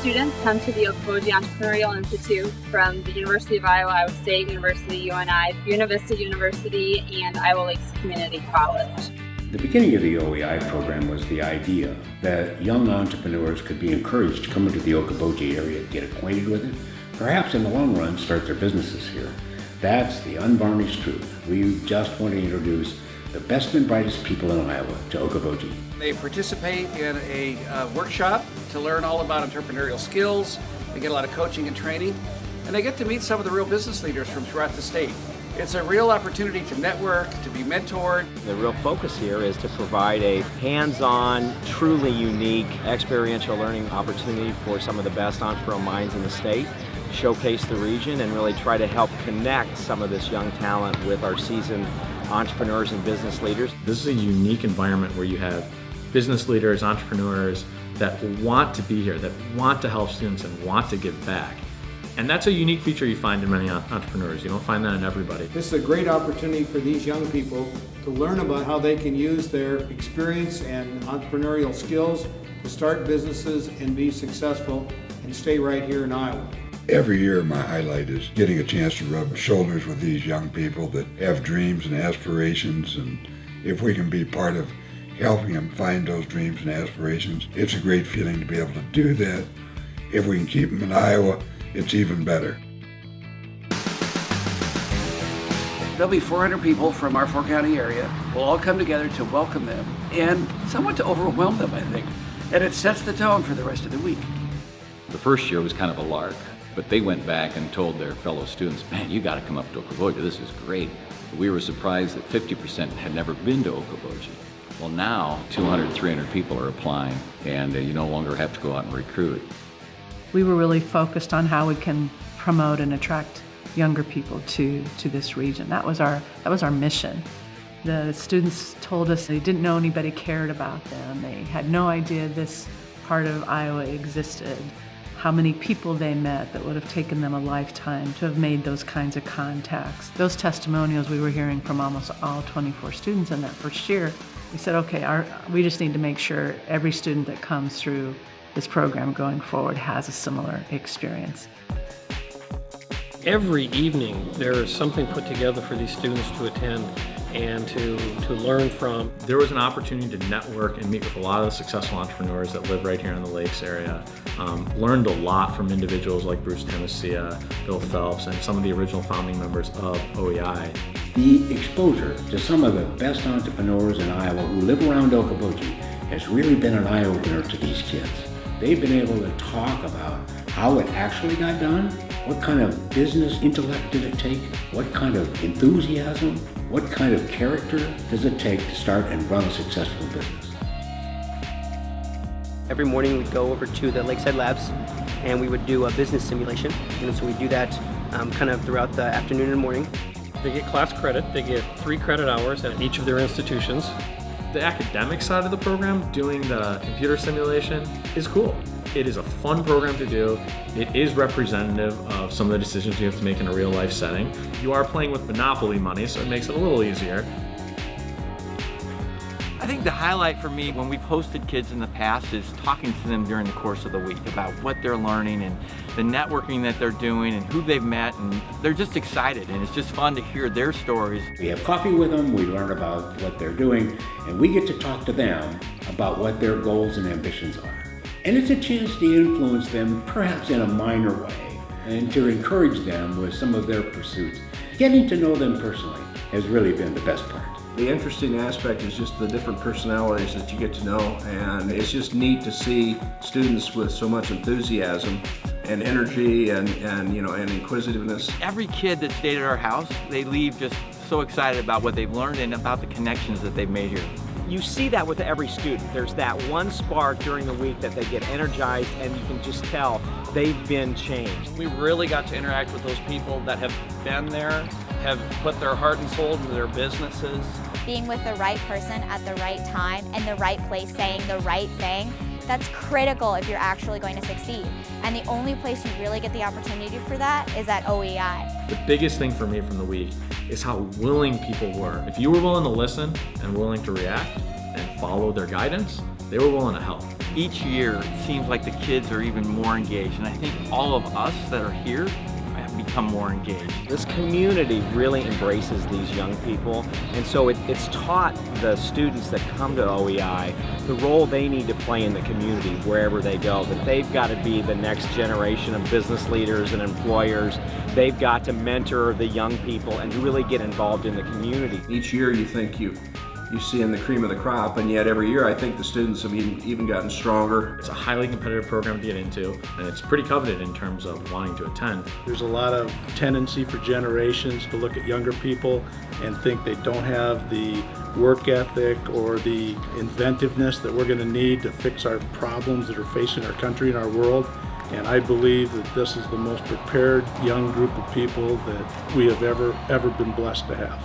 students come to the Okoboji Entrepreneurial Institute from the University of Iowa State University, UNI, Buena Vista University, and Iowa Lakes Community College. The beginning of the OEI program was the idea that young entrepreneurs could be encouraged to come into the Okoboji area, get acquainted with it, perhaps in the long run start their businesses here. That's the unvarnished truth. We just want to introduce the best and brightest people in Iowa to Okoboji. They participate in a workshop to learn all about entrepreneurial skills. They get a lot of coaching and training, and they get to meet some of the real business leaders from throughout the state. It's a real opportunity to network, to be mentored. The real focus here is to provide a hands-on, truly unique experiential learning opportunity for some of the best entrepreneurial minds in the state, showcase the region, and really try to help connect some of this young talent with our seasoned entrepreneurs and business leaders. This is a unique environment where you have business leaders, entrepreneurs that want to be here, that want to help students and want to give back. And that's a unique feature you find in many entrepreneurs. You don't find that in everybody. This is a great opportunity for these young people to learn about how they can use their experience and entrepreneurial skills to start businesses and be successful and stay right here in Iowa. Every year my highlight is getting a chance to rub shoulders with these young people that have dreams and aspirations, and if we can be part of helping them find those dreams and aspirations, it's a great feeling to be able to do that. If we can keep them in Iowa, it's even better. There'll be 400 people from our four-county area. We'll all come together to welcome them and somewhat to overwhelm them, I think. And it sets the tone for the rest of the week. The first year was kind of a lark, but they went back and told their fellow students, man, you got to come up to Okoboji, this is great. We were surprised that 50% had never been to Okoboji. Well, now 200, 300 people are applying, and you no longer have to go out and recruit. We were really focused on how we can promote and attract younger people to this region. That was our mission. The students told us they didn't know anybody cared about them. They had no idea this part of Iowa existed. How many people they met that would have taken them a lifetime to have made those kinds of contacts. Those testimonials we were hearing from almost all 24 students in that first year. We said, okay, we just need to make sure every student that comes through this program going forward has a similar experience. Every evening there is something put together for these students to attend and to learn from. There was an opportunity to network and meet with a lot of the successful entrepreneurs that live right here in the Lakes area. Learned a lot from individuals like Bruce Tamasia, Bill Phelps, and some of the original founding members of OEI. The exposure to some of the best entrepreneurs in Iowa who live around Okoboji has really been an eye-opener to these kids. They've been able to talk about how it actually got done, what kind of business intellect did it take, what kind of enthusiasm, what kind of character does it take to start and run a successful business. Every morning we'd go over to the Lakeside Labs and we would do a business simulation. And so we do that kind of throughout the afternoon and morning. They get class credit, they get 3 credit hours at each of their institutions. The academic side of the program, doing the computer simulation, is cool. It is a fun program to do. It is representative of some of the decisions you have to make in a real life setting. You are playing with Monopoly money, so it makes it a little easier. I think the highlight for me when we've hosted kids in the past is talking to them during the course of the week about what they're learning and the networking that they're doing and who they've met, and they're just excited, and it's just fun to hear their stories. We have coffee with them, we learn about what they're doing, and we get to talk to them about what their goals and ambitions are. And it's a chance to influence them, perhaps in a minor way, and to encourage them with some of their pursuits. Getting to know them personally has really been the best part. The interesting aspect is just the different personalities that you get to know, and it's just neat to see students with so much enthusiasm and energy and inquisitiveness. Every kid that stayed at our house, they leave just so excited about what they've learned and about the connections that they've made here. You see that with every student. There's that one spark during the week that they get energized, and you can just tell they've been changed. We really got to interact with those people that have been there, have put their heart and soul into their businesses. Being with the right person at the right time and the right place, saying the right thing, that's critical if you're actually going to succeed. And the only place you really get the opportunity for that is at OEI. The biggest thing for me from the week is how willing people were. If you were willing to listen and willing to react and follow their guidance, they were willing to help. Each year, it seems like the kids are even more engaged, and I think all of us that are here have become more engaged. This community really embraces these young people, and so it's taught the students that come to OEI the role they need to play in the community wherever they go, that they've got to be the next generation of business leaders and employers. They've got to mentor the young people and really get involved in the community. Each year you think you see in the cream of the crop, and yet every year I think the students have even gotten stronger. It's a highly competitive program to get into, and it's pretty coveted in terms of wanting to attend. There's a lot of tendency for generations to look at younger people and think they don't have the work ethic or the inventiveness that we're going to need to fix our problems that are facing our country and our world. And I believe that this is the most prepared young group of people that we have ever been blessed to have.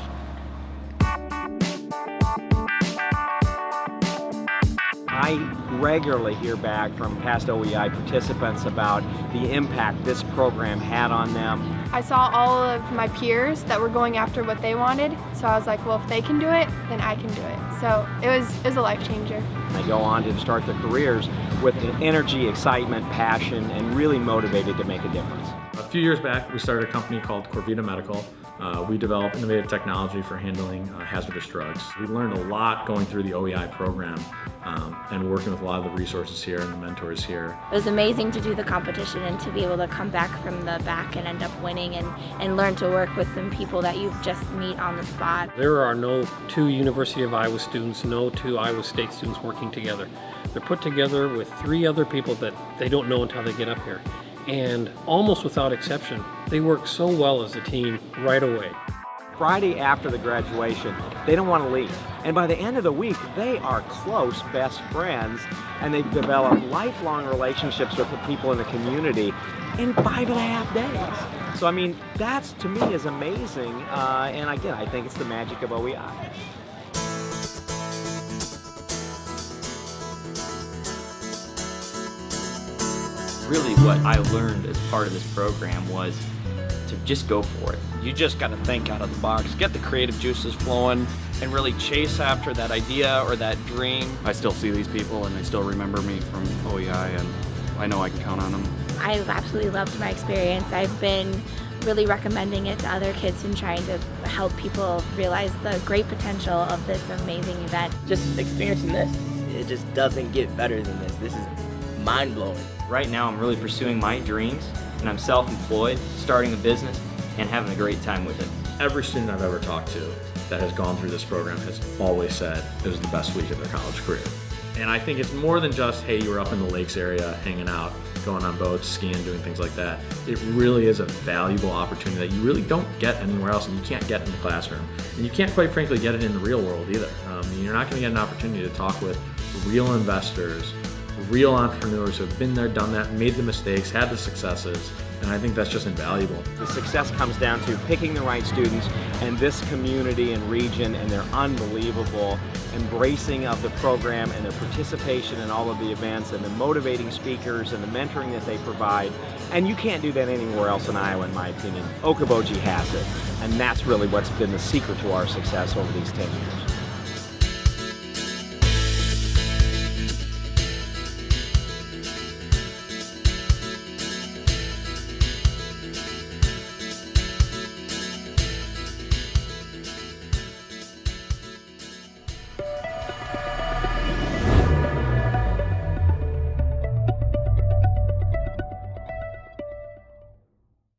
I regularly hear back from past OEI participants about the impact this program had on them. I saw all of my peers that were going after what they wanted, so I was like, well, if they can do it, then I can do it. So it was a life changer. They go on to start their careers with energy, excitement, passion, and really motivated to make a difference. A few years back, we started a company called Corvita Medical. We develop innovative technology for handling hazardous drugs. We learned a lot going through the OEI program and working with a lot of the resources here and the mentors here. It was amazing to do the competition and to be able to come back from the back and end up winning and learn to work with some people that you just meet on the spot. There are no two University of Iowa students, no two Iowa State students working together. They're put together with 3 other people that they don't know until they get up here. And almost without exception, they work so well as a team right away. Friday after the graduation, they don't want to leave. And by the end of the week, they are close best friends, and they've developed lifelong relationships with the people in the community in 5.5 days. So I mean, that's to me is amazing. And again, I think it's the magic of OEI. Really what I learned as part of this program was to just go for it. You just got to think out of the box, get the creative juices flowing, and really chase after that idea or that dream. I still see these people and they still remember me from OEI, and I know I can count on them. I absolutely loved my experience. I've been really recommending it to other kids and trying to help people realize the great potential of this amazing event. Just experiencing this, it just doesn't get better than this. This is mind-blowing. Right now I'm really pursuing my dreams, and I'm self-employed, starting a business, and having a great time with it. Every student I've ever talked to that has gone through this program has always said it was the best week of their college career. And I think it's more than just, hey, you were up in the lakes area hanging out, going on boats, skiing, doing things like that. It really is a valuable opportunity that you really don't get anywhere else, and you can't get in the classroom. And you can't, quite frankly, get it in the real world either. You're not going to get an opportunity to talk with real investors, real entrepreneurs who have been there, done that, made the mistakes, had the successes, and I think that's just invaluable. The success comes down to picking the right students and this community and region and their unbelievable embracing of the program and their participation in all of the events and the motivating speakers and the mentoring that they provide. And you can't do that anywhere else in Iowa, in my opinion. Okoboji has it, and that's really what's been the secret to our success over these 10 years.